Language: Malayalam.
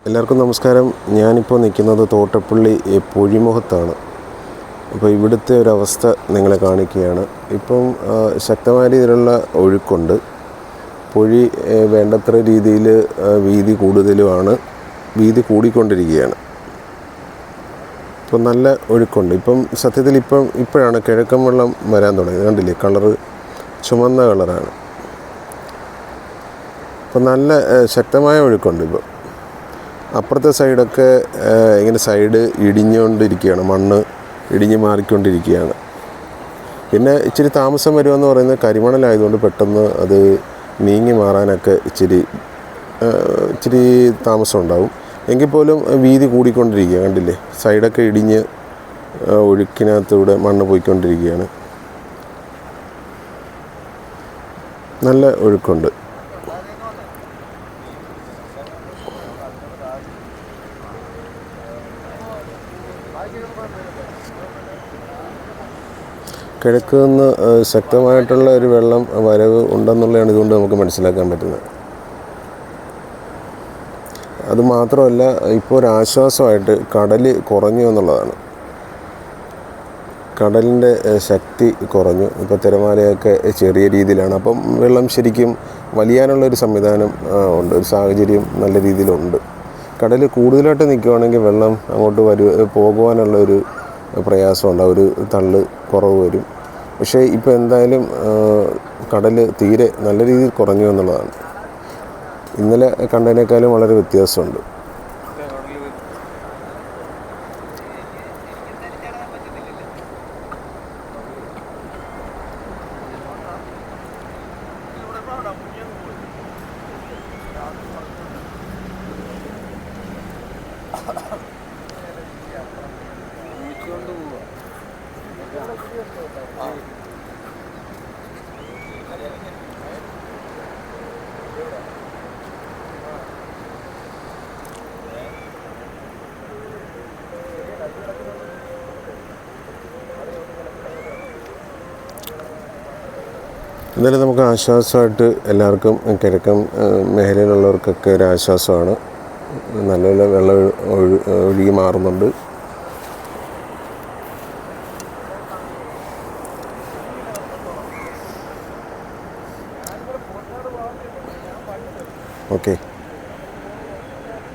എല്ലാവർക്കും നമസ്കാരം. ഞാനിപ്പോൾ നിൽക്കുന്നത് തോട്ടപ്പള്ളി പൊഴിമുഖത്താണ്. അപ്പോൾ ഇവിടുത്തെ ഒരവസ്ഥ നിങ്ങളെ കാണിക്കുകയാണ്. ഇപ്പം ശക്തമായ രീതിയിലുള്ള ഒഴുക്കുണ്ട്. പൊഴി വേണ്ടത്ര രീതിയിൽ വീതി കൂടുതലുമാണ്, വീതി കൂടിക്കൊണ്ടിരിക്കുകയാണ്. ഇപ്പം നല്ല ഒഴുക്കുണ്ട്. ഇപ്പം സത്യത്തിൽ ഇപ്പോഴാണ് കിഴക്കൻ വെള്ളം വരാൻ തുടങ്ങിയത്. കണ്ടില്ലേ, കളറ് ചുമന്ന കളറാണ്. ഇപ്പം നല്ല ശക്തമായ ഒഴുക്കുണ്ട്. ഇപ്പം അപ്പുറത്തെ സൈഡൊക്കെ ഇങ്ങനെ സൈഡ് ഇടിഞ്ഞുകൊണ്ടിരിക്കുകയാണ്, മണ്ണ് ഇടിഞ്ഞ് മാറിക്കൊണ്ടിരിക്കുകയാണ്. പിന്നെ ഇച്ചിരി താമസം വരുമെന്ന് പറയുന്നത് കരിമണലായതുകൊണ്ട് പെട്ടെന്ന് അത് നീങ്ങി മാറാനൊക്കെ ഇച്ചിരി താമസം ഉണ്ടാവും. എങ്കിൽ പോലും വീതി കൂടിക്കൊണ്ടിരിക്കുക. കണ്ടില്ലേ, സൈഡൊക്കെ ഇടിഞ്ഞ് ഒഴുക്കിനകത്തൂടെ മണ്ണ് പോയിക്കൊണ്ടിരിക്കുകയാണ്. നല്ല ഒഴുക്കുണ്ട്. കിഴക്ക് നിന്ന് ശക്തമായിട്ടുള്ള ഒരു വെള്ളം വരവ് ഉണ്ടെന്നുള്ളതാണ് ഇതുകൊണ്ട് നമുക്ക് മനസ്സിലാക്കാൻ പറ്റുന്നത്. അതുമാത്രമല്ല, ഇപ്പോൾ ഒരാശ്വാസമായിട്ട് കടൽ കുറഞ്ഞു എന്നുള്ളതാണ്. കടലിൻ്റെ ശക്തി കുറഞ്ഞു. ഇപ്പോൾ തിരമാലയൊക്കെ ചെറിയ രീതിയിലാണ്. അപ്പം വെള്ളം ശരിക്കും വലിയാനുള്ളൊരു സംവിധാനം ഉണ്ട്, ഒരു സാഹചര്യം നല്ല രീതിയിലുണ്ട്. കടൽ കൂടുതലായിട്ട് നിൽക്കുകയാണെങ്കിൽ വെള്ളം അങ്ങോട്ട് പോകുവാനുള്ളൊരു പ്രയാസമുണ്ട്, ഒരു തള്ള് കുറവ് വരും. പക്ഷേ ഇപ്പോൾ എന്തായാലും കടൽ തീരെ നല്ല രീതിയിൽ കുറഞ്ഞു എന്നുള്ളതാണ്. ഇന്നലെ കണ്ടതിനേക്കാളും വളരെ വ്യത്യാസമുണ്ട്. എന്നാലും നമുക്ക് ആശ്വാസമായിട്ട് എല്ലാവർക്കും, കിഴക്കൻ മേഖലയിലുള്ളവർക്കൊക്കെ ഒരു ആശ്വാസമാണ്. നല്ല വെള്ളം ഒഴുകി മാറുന്നുണ്ട്. ഓക്കെ.